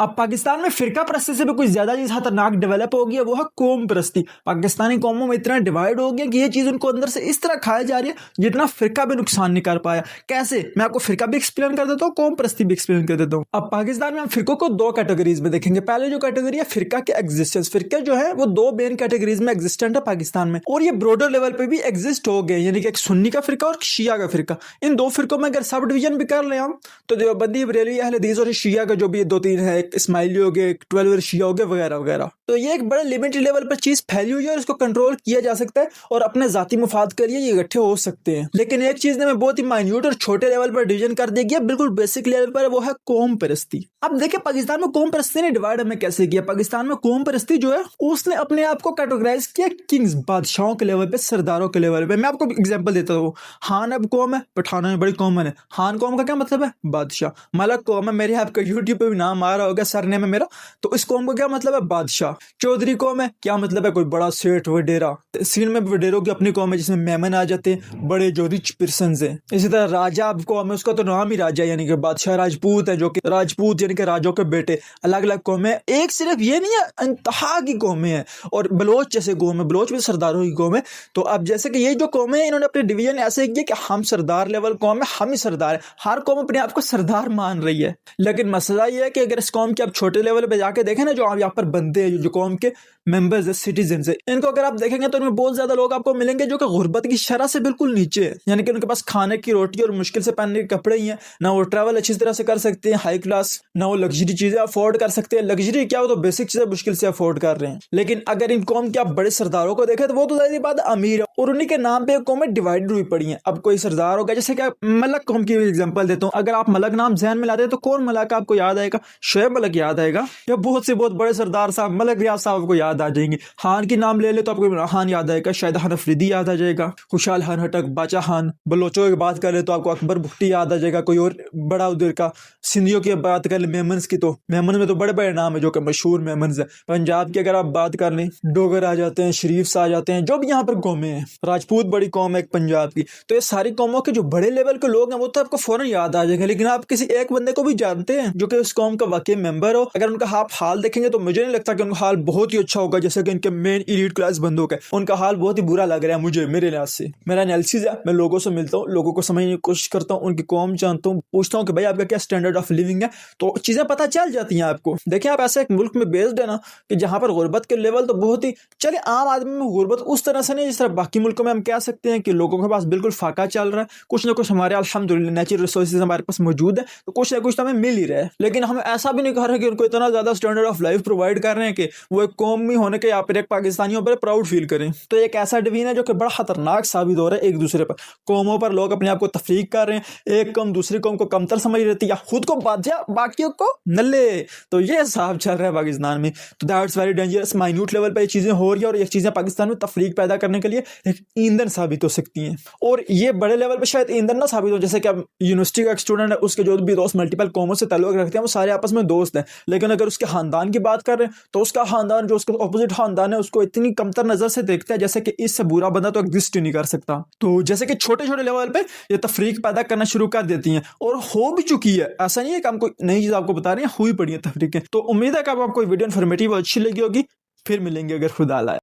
अब पाकिस्तान में फिरका परस्ती से भी कुछ ज्यादा चीज खतरनाक डेवलप हो गई है, वो है कौम परस्ती। पाकिस्तानी कौमों में इतना डिवाइड हो गया कि ये चीज उनको अंदर से इस तरह खाई जा रही है जितना फिरका भी नुकसान नहीं कर पाया। कैसे, मैं आपको फिरका भी एक्सप्लेन कर देता हूँ, कौम परस्ती भी एक्सप्लेन कर देता हूँ। अब पाकिस्तान में हम फिरकों को दो कैटेगरीज में देखेंगे। पहले जो कैटेगरी है फिरका के एग्जिस्टेंस, फिरके जो है वो दो मेन कैटेगरीज में एग्जिस्टेंट है पाकिस्तान में, और ये ब्रॉडर लेवल पे भी एग्जिस्ट हो गए, यानी कि एक सुन्नी का फिरका और शिया का फिरका। इन दो फिरकों में अगर सब डिवीजन भी कर ले हम तो देवबंदी, बरेलवी, अहले हदीस और शिया का जो भी दो तीन है, इस्माइली हो गए, 12 शिया हो गए वगैरह वगैरह। तो ये एक बड़े लिमिटेड लेवल पर चीज फैली हुई है और इसको कंट्रोल किया जा सकता है और अपने जाती मुफाद के लिए ये इकट्ठे हो सकते हैं। लेकिन एक चीज ने मैं बहुत ही माइन्यूट और छोटे लेवल पर डिवीजन कर दी है, बिल्कुल बेसिक लेवल पर, वो है कौम परस्ती। अब देखिए पाकिस्तान में कौम परस्ती ने डिवाइड हमें कैसे किया। पाकिस्तान में कौम परस्ती जो है उसने अपने आप को कैटेगराइज किया किंग्स, बादशाहों के लेवल पे, सरदारों के लेवल पे। मैं आपको एग्जांपल देता हूँ। हान अब कौम है, पठानों में बड़ी कॉमन है। हान कौम का क्या मतलब है? बादशाह। मलक कौम है, मेरे आपका यूट्यूब पे भी नाम आ रहा होगा, सरनेम है मेरा, तो इस कौम का क्या मतलब है? बादशाह। चौधरी कौम है, क्या मतलब है? कोई बड़ा सेठ वडेरा। सीन में वडेरों की अपनी कौम है जिसमें मेमन आ जाते हैं, बड़े जो रिच पर्सन है। इसी तरह राजा अब कौम है, उसका तो नाम ही राजा, यानी कि बादशाह। राजपूत है, जो कि राजपूत यानी कि राजों के बेटे। अलग अलग कौमें, एक सिर्फ ये नहीं है, इंतहा की कौमें हैं। और बलोच जैसे कौम है, बलोच भी सरदारों की कौम है। तो अब जैसे कि ये जो कौमें हैं इन्होंने अपने डिवीजन ऐसे किए कि हम सरदार लेवल कौम है, हम ही सरदार है। हर कौम अपने आप को सरदार मान रही है। लेकिन मसला ये है कि अगर इस कौम के आप छोटे लेवल पे जाके देखें ना, जो आप यहाँ पर बंदे हैं, जो कौम के मेंबर्स है, सिटीजन है, इनको अगर आप देखेंगे तो इनमें बहुत ज्यादा लोग आपको मिलेंगे जो कि गुर्बत की शरह से बिल्कुल नीचे है। यानी कि उनके पास खाने की रोटी और मुश्किल से पहनने के कपड़े ही हैं, ना वो ट्रैवल अच्छी तरह से कर सकते हैं हाई क्लास, ना वो लग्जरी चीजें अफोर्ड कर सकते हैं। लग्जरी क्या, वो तो बेसिक चीजें मुश्किल से अफोर्ड कर रहे हैं। लेकिन अगर इन कौम के आप बड़े सरदारों को देखें तो वो तो जाहिर बात अमीर है, और उन्हीं के नाम पे कौमें डिवाइडेड हुई पड़ी है। अब कोई सरदार होगा, जैसे कि मलक कौम की एग्जांपल देता हूँ। अगर आप मलक नाम ज़हन में लाते हैं तो कौन मलक आपको याद आएगा? शोएब मलक याद आएगा, या बहुत से बहुत बड़े सरदार साहब मलक रियाज साहब को याद आ जाएंगे। हान की नाम ले ले तो आपको इमरान खान याद आएगा, शायद खान अफरीदी याद आ जाएगा, खुशहाल खान खट्टक, बादशाह खान। बलोचों की बात कर ले तो आपको अकबर बुख्ती याद आ जाएगा, कोई और बड़ा उधर का। सिंधियों की बात कर ले, मेमन्स की, तो मेमन में तो बड़े बड़े नाम है जो कि मशहूर मेमन्स है। पंजाब की अगर आप बात कर लें, डोगर आ जाते हैं, शरीफ्स आ जाते हैं, जो भी यहाँ पर कौमें हैं। राजपूत बड़ी कौम है एक पंजाब की। तो ये सारी कौमों के जो बड़े लेवल के लोग हैं वो तो आपको फौरन याद आ जाएंगे। लेकिन आप किसी एक बंदे को भी जानते हैं जो कि उस कौम का वाकई मेंबर हो, अगर उनका आप हाल देखेंगे तो मुझे नहीं लगता कि उनका हाल बहुत ही अच्छा होगा। जैसे कि इनके मेन एलीट क्लास बंदों का उनका हाल बहुत ही बुरा लग रहा है मुझे, मेरे लिहाज से। मेरा एनालिसिस है, मैं लोगों से मिलता हूँ, लोगों को समझने की कोशिश करता हूँ, उनकी कौम जानता हूँ, पूछता हूँ कि भाई आपका क्या स्टैंडर्ड ऑफ लिविंग है, तो चीजें पता चल जाती हैं आपको। देखिए आप ऐसे एक मुल्क में बेस्ड है ना कि जहां पर गुर्बत के लेवल तो बहुत ही, चले आम आदमी में गुर्बत उस तरह से नहीं जिस तरह बाकी मुल्कों में हम कह सकते हैं कि लोगों के पास बिल्कुल फाका चल रहा है। कुछ ना कुछ हमारे अल्हम्दुलिल्लाह नेचुरल रिसोर्सेज हमारे पास मौजूद है, तो कुछ ना कुछ तो हमें मिल ही रहा है। लेकिन हम ऐसा भी नहीं कह रहे कि उनको इतना ज्यादा स्टैंडर्ड ऑफ लाइफ प्रोवाइड कर रहे हैं कि वो एक कौम में होने के यहाँ पर एक पाकिस्तानियों पर प्राउड फील करें। तो एक ऐसा डिवीजन है जो कि बड़ा खतरनाक साबित हो रहा है एक दूसरे पर। कौमों पर लोग अपने आप को तफरीक कर रहे हैं, एक कौम दूसरी कौम को कमतर समझ रहती है, या खुद को बादशाह बाकियों को नल्ले। तो ये हिसाब चल रहा है पाकिस्तान में। तो that's very dangerous. Minute level पर ये चीजें हो रही है और ये चीजें पाकिस्तान में तफरीक पैदा करने के लिए एक ईंधन साबित हो सकती हैं। और ये बड़े लेवल पर शायद ईंधन ना साबित हो, जैसे कि अब यूनिवर्सिटी का एक स्टूडेंट है, उसके जो भी दोस्त मल्टीपल कौमों से ताल्लुक रखते हैं वो सारे आपस में दोस्त हैं। लेकिन अगर उसके खानदान की बात कर रहे हैं तो उसका खानदान, जो उसका ऑपोजिट खानदान है, उसको इतनी कमतर नजर से देखता है जैसे कि इससे बुरा बंदा तो एग्जिस्ट ही नहीं कर सकता। तो जैसे कि छोटे छोटे लेवल पे ये तफरीक पैदा करना शुरू कर देती हैं और हो भी चुकी है। ऐसा नहीं है कि हम कोई नई चीज आपको बता रहे हैं, हुई पड़ी है तफरीकें। तो उम्मीद है कि आपको वीडियो इन्फॉर्मेटिव अच्छी लगी होगी। फिर मिलेंगे अगर खुदा लाए।